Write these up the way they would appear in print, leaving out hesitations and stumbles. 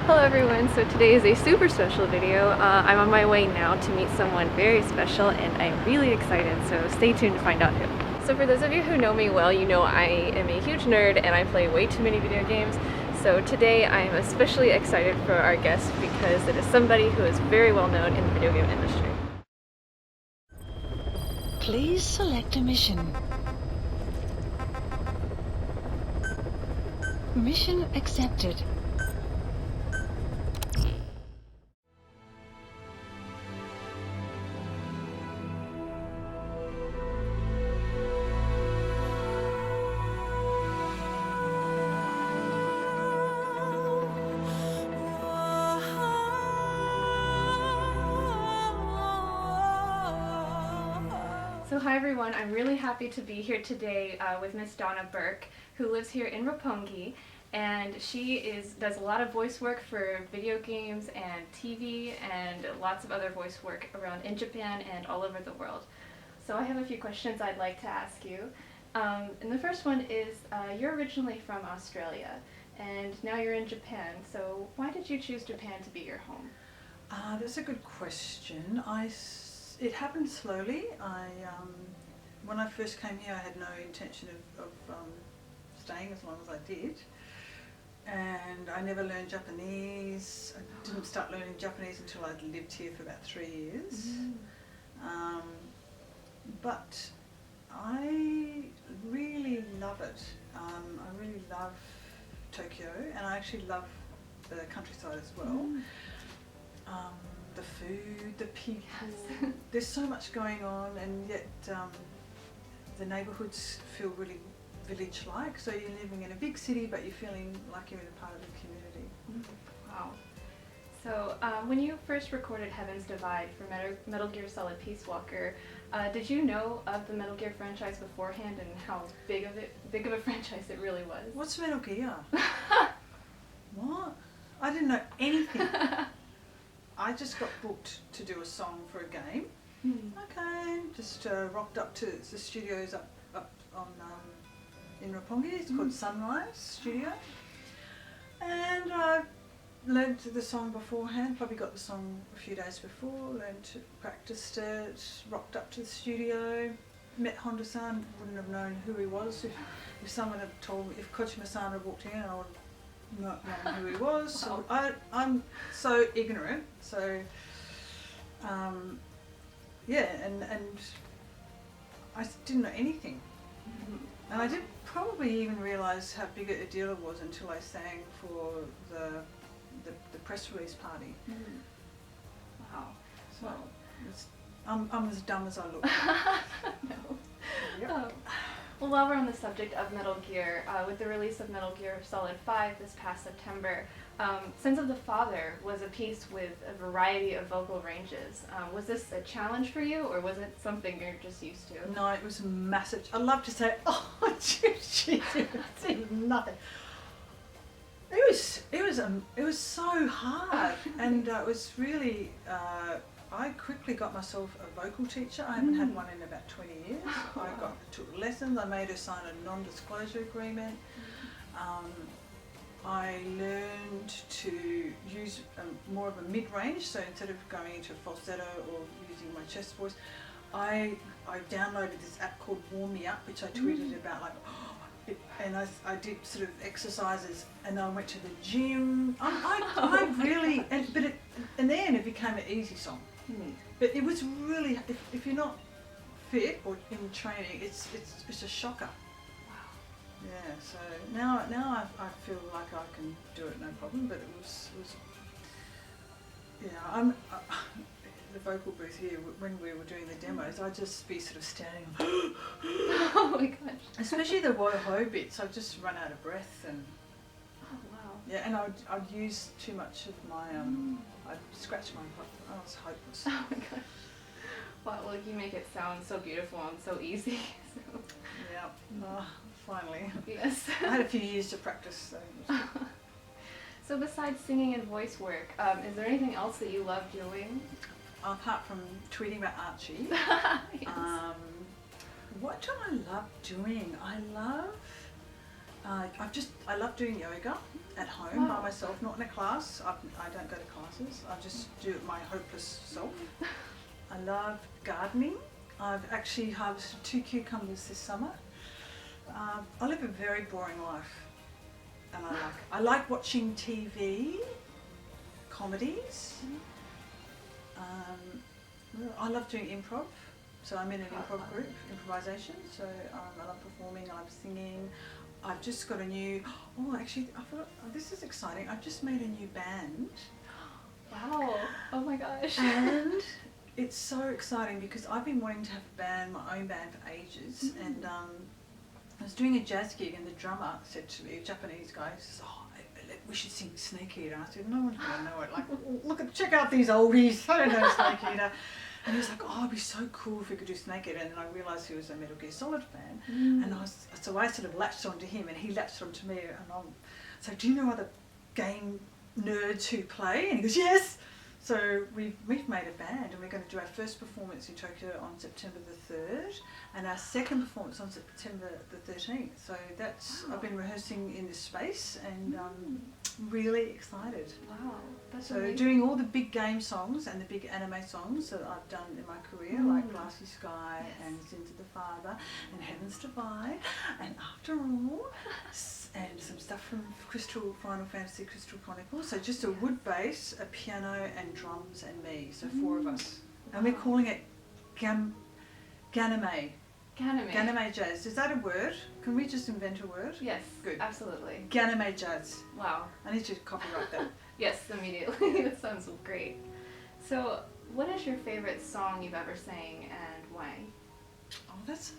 Hello everyone, so today is a super special video. I'm on my way now to meet someone very special and I'm really excited, so stay tuned to find out who. So for those of you who know me well, you know I am a huge nerd and I play way too many video games. So today I am especially excited for our guest because it is somebody who is very well known in the video game industry. Please select a mission. Mission accepted. So hi everyone, I'm really happy to be here today with Miss Donna Burke, who lives here in Roppongi, and she does a lot of voice work for video games and TV and lots of other voice work around in Japan and all over the world. So I have a few questions I'd like to ask you. And the first one is, you're originally from Australia and now you're in Japan, so why did you choose Japan to be your home? That's a good question. It happened slowly. When I first came here, I had no intention of staying as long as I did, and I never learned Japanese. I didn't start learning Japanese until I'd lived here for about 3 years. But I really love it. I really love Tokyo, and I actually love the countryside as well. The food, the people, there's so much going on, and yet the neighbourhoods feel really village-like, so you're living in a big city but you're feeling like you're in a part of the community. Wow. So when you first recorded Heaven's Divide for Metal Gear Solid Peace Walker, did you know of the Metal Gear franchise beforehand and how big of a franchise it really was? What's Metal Gear? What? I didn't know anything. I just got booked to do a song for a game. Okay, just rocked up to the studios up on in Roppongi. It's called Sunrise Studio, and I learned the song beforehand. Probably got the song a few days before. Learned to practiced it. Rocked up to the studio. Met Honda-san. Wouldn't have known who he was if someone had told me. If Kojima-san had walked in, I would not knowing who he was. So I'm so ignorant. So yeah, and I didn't know anything, and I didn't probably even realise how big a deal it was until I sang for the press release party. Wow. So I'm as dumb as I look. No. Yep. Well, while we're on the subject of Metal Gear, with the release of Metal Gear Solid 5 this past September, Sins of the Father was a piece with a variety of vocal ranges. Was this a challenge for you, or was it something you're just used to? No, it was massive. I love to say, oh, she did nothing. It was so hard, and it was really. I quickly got myself a vocal teacher. I haven't had one in about 20 years. I took lessons. I made her sign a non-disclosure agreement. I learned to use more of a mid-range, so instead of going into a falsetto or using my chest voice, I downloaded this app called Warm Me Up, which I tweeted about, and I did sort of exercises, and I went to the gym. I really, and then it became an easy song. But it was really, if you're not fit or in training, it's a shocker. Wow. Yeah. So now I feel like I can do it no problem. But it was yeah. The vocal booth here, when we were doing the demos, I'd just be sort of standing. Oh my gosh. Especially the wo-ho bits, I'd just run out of breath and. Oh wow. Yeah, and I'd use too much of my I'd scratch my butt. I was hopeless. Oh my gosh. Wow, well, you make it sound so beautiful and so easy. So. Yeah. Finally. Yes. I had a few years to practice. So. So besides singing and voice work, is there anything else that you love doing? Apart from tweeting about Archie, Yes. what do I love doing? I love I love doing yoga at home by myself, not in a class. I don't go to classes. I just do it my hopeless self. I love gardening. I've actually harvested 2 cucumbers this summer. I live a very boring life, and I like watching TV, comedies. I love doing improv. So I'm in an improv group, improvisation. So I love performing. I love singing. I've just got a new. Oh, actually, I forgot. This is exciting. I've just made a new band. Wow! Oh my gosh! And it's so exciting because I've been wanting to have a band, my own band, for ages. And I was doing a jazz gig, and the drummer said to me, a Japanese guy, says, "Oh, we should sing Snake Eater." I said, "No one's gonna know it. Like, check out these oldies. I don't know Snake Eater." And he was like, "Oh, it'd be so cool if we could do Snake Eater." And then I realised he was a Metal Gear Solid fan. And so I sort of latched onto him, and he latched onto me. And I was like, "Do you know other game nerds who play?" And he goes, "Yes." So we've made a band, and we're going to do our first performance in Tokyo on September the 3rd, and our second performance on September the 13th. So that's I've been rehearsing in this space, and really excited. Wow, that's so amazing. doing all the big game songs and the big anime songs that I've done in my career, like Glassy Sky and Sins of the Father and Heaven's Divide, and After All, and some stuff from Final Fantasy Crystal Chronicles. So just a wood bass, a piano, and drums, and me. So 4 of us, and we're calling it Ganame. Ganame jazz. Is that a word? Can we just invent a word? Yes. Good. Absolutely. Ganame jazz. Wow. I need to copyright that. Yes, immediately. That sounds great. So, what is your favorite song you've ever sang, and why? Oh, that's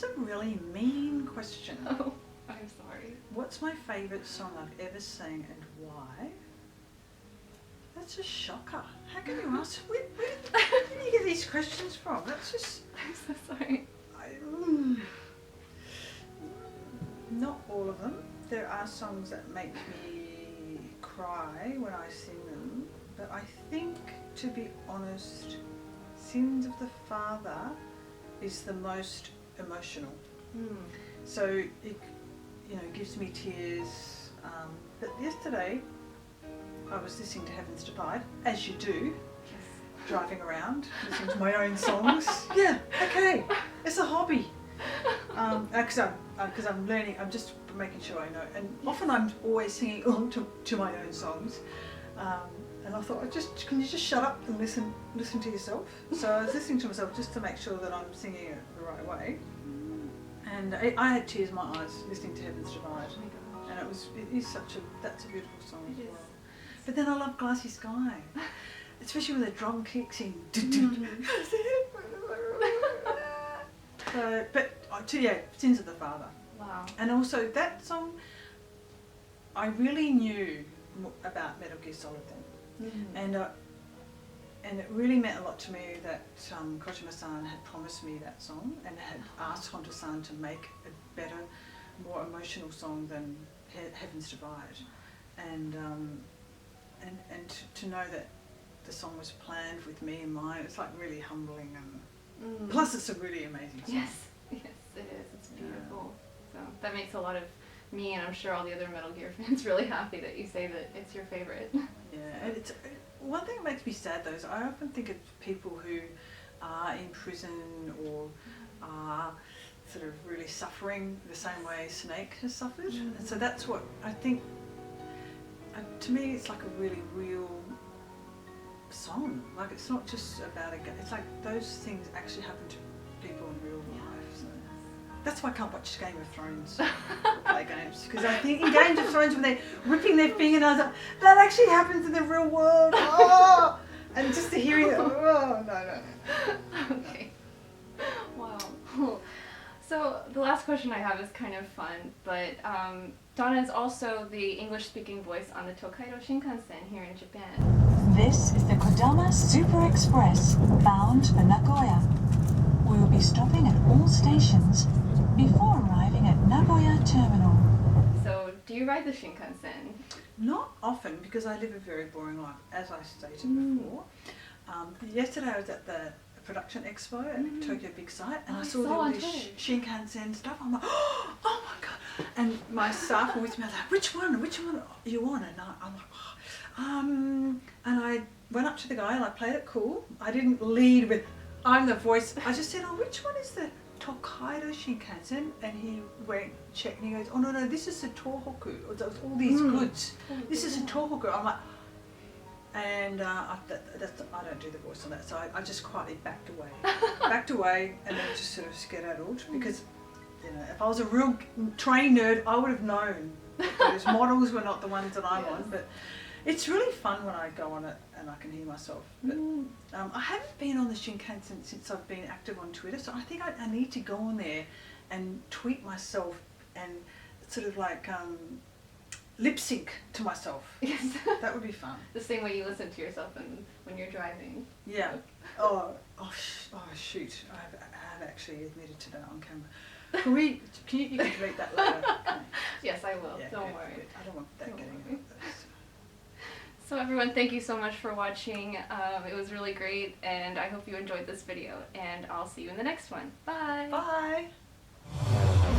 a really mean question. Oh, I'm sorry. What's my favourite song I've ever sang, and why? That's a shocker. How can you ask? Where do you get these questions from? That's just. I'm so sorry. Not all of them. There are songs that make me cry when I sing them, but I think, to be honest, Sins of the Father is the most emotional. So it, gives me tears. But yesterday, I was listening to Heaven's Divide, as you do, driving around, listening to my own songs. Yeah, okay, it's a hobby. Because I'm learning, I'm just making sure I know. And often I'm always singing along to my own songs. And I thought, can you just shut up and listen to yourself? So I was listening to myself just to make sure that I'm singing it the right way. And I had tears in my eyes listening to Heaven's Divide. And that's a beautiful song as well. But then I love Glassy Sky, especially when the drum kicks in. Sins of the Father. Wow. And also that song, I really knew about Metal Gear Solid then. And it really meant a lot to me that Kojima-san had promised me that song and had asked Honda-san to make a better, more emotional song than Heaven's Divide. And to know that the song was planned with me in mind, it's like really humbling, and plus it's a really amazing song. Yes, it is. It's beautiful. So that makes a lot of me, and I'm sure all the other Metal Gear fans, really happy that you say that it's your favorite. Yeah, and one thing that makes me sad though is I often think of people who are in prison or are sort of really suffering the same way Snake has suffered. And so that's what I think, to me it's like a really real song. Like it's not just about it's like those things actually happen to people in real life. So that's why I can't watch Game of Thrones or play games, because I think in Game of Thrones when they're ripping their fingernails out, that actually happens in the real world. Oh! And just to hear it, no. Okay. Wow. So the last question I have is kind of fun, but Donna is also the English-speaking voice on the Tokaido Shinkansen here in Japan. This is the Kodama Super Express, bound for Nagoya. We will be stopping at all stations before arriving at Nagoya Terminal. So, do you ride the Shinkansen? Not often, because I live a very boring life, as I stated before. Yesterday I was at the production expo at Tokyo Big Sight, and I saw all this Shinkansen stuff. I'm like, oh my god, And my staff were with me, I was like, which one are you on? And I'm like, and I went up to the guy and I played it cool. I didn't lead with, I'm the voice. I just said, oh, which one is the Tokaido Shinkansen? And he went, checked, and he goes, oh, no, this is the Tohoku. All these goods. This is a Tohoku. I'm like, and I don't do the voice on that, so I just quietly backed away, and then just sort of skedaddled, because, you know, if I was a real train nerd, I would have known that those models were not the ones that I'm on. But it's really fun when I go on it and I can hear myself. But I haven't been on the Shinkansen since I've been active on Twitter, so I think I need to go on there and tweet myself and sort of like lip sync to myself. Yes. That would be fun. The same way you listen to yourself when you're driving. Yeah. Shoot. I have actually admitted to that on camera. You can delete that later. Okay. Yes, I will. Yeah, Don't worry. Good. I don't want that getting out there. So everyone, thank you so much for watching. It was really great, and I hope you enjoyed this video, and I'll see you in the next one. Bye! Bye!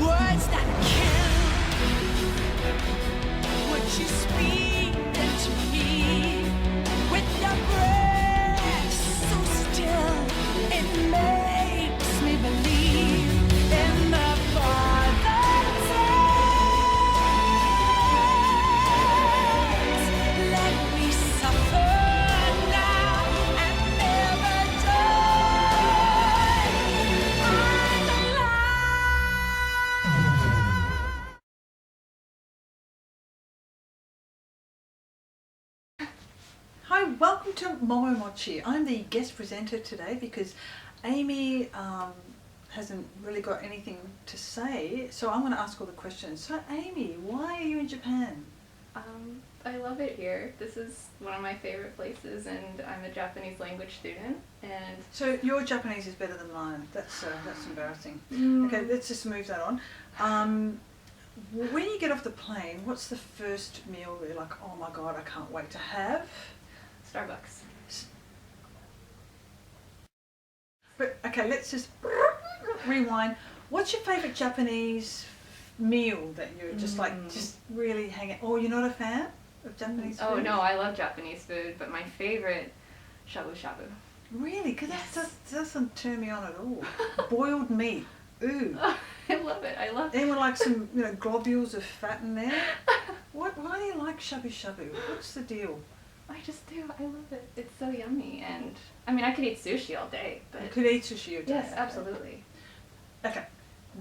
Words that kill. Would you speak into me with your breath so still? It makes me believe in the Father's hands. Let me suffer now and never die. I'm alive. Hi, welcome to Momo Mochi. I'm the guest presenter today because Amy hasn't really got anything to say, so I'm going to ask all the questions. So Amy, why are you in Japan? I love it here. This is one of my favorite places, and I'm a Japanese language student. And So your Japanese is better than mine. That's embarrassing. Okay, let's just move that on. When you get off the plane, what's the first meal where you're like, oh my god, I can't wait to have? Starbucks. But okay, let's just rewind. What's your favourite Japanese meal that you're just like, just really hanging? Oh, you're not a fan of Japanese food? Oh no, I love Japanese food, but my favorite, shabu shabu. Really? Because Yes. that doesn't turn me on at all. Boiled meat. Ooh. I love it. I love it. Anyone like some, globules of fat in there? Why do you like shabu shabu? What's the deal? I just do. I love it. It's so yummy, and I mean, I could eat sushi all day, but You could eat sushi a day. yes, okay. absolutely. Okay.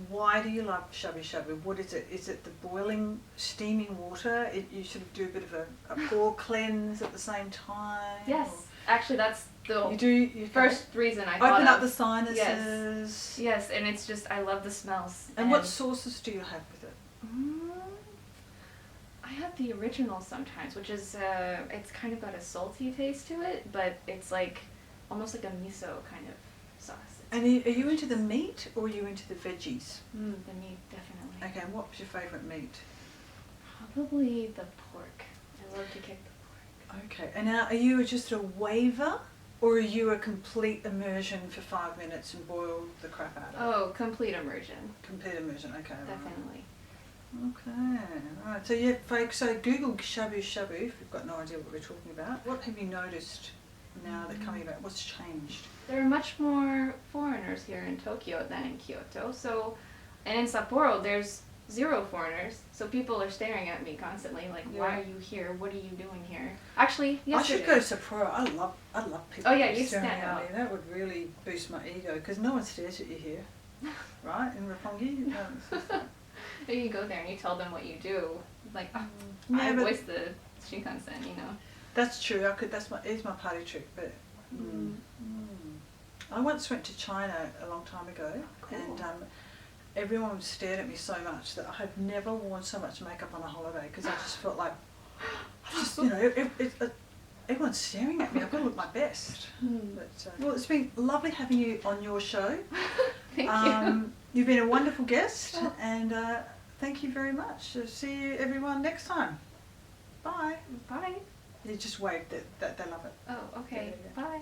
Why do you love shabu shabu? What is it? Is it the boiling, steaming water? You sort of do a bit of a pore cleanse at the same time? Yes, actually, that's the Or you first reason I thought open up of. the sinuses. Yes, and it's just I love the smells. And what sauces do you have with it? I have the original sometimes, which is it's kind of got a salty taste to it, but it's like almost like a miso kind of sauce. And are you into the meat or are you into the veggies? The meat, definitely. Okay, and what's your favourite meat? Probably the pork. I love to kick the pork. Okay, and now are you just a waver or are you a complete immersion for 5 minutes and boil the crap out of it? Oh, complete immersion. Complete immersion, okay. right. Definitely. Okay, alright, so yeah folks, so Google shabu shabu if you've got no idea what we're talking about. What have you noticed now that coming about, what's changed? There are much more foreigners here in Tokyo than in Kyoto, so, and in Sapporo there's 0 foreigners, so people are staring at me constantly like, why are you here, what are you doing here? Actually, I should yesterday. go to Sapporo. I'd love people Oh, yeah, you staring stand at out. me. That would really boost my ego because no one stares at you here, right? In Roppongi, no, it's just like, And you go there and you tell them what you do, like, oh, Yeah, I but- voice the Shinkansen, you know. that's true. It's my party trick, but. I once went to China a long time ago, Cool. and everyone stared at me so much that I had never worn so much makeup on a holiday because I just felt like, everyone's staring at me. I've got to look my best. But, well, it's been lovely having you on your show. Thank you. You've been a wonderful guest, and thank you very much. See you everyone next time. Bye. Bye. You just waved that they love it. Oh, okay. Yeah. Bye.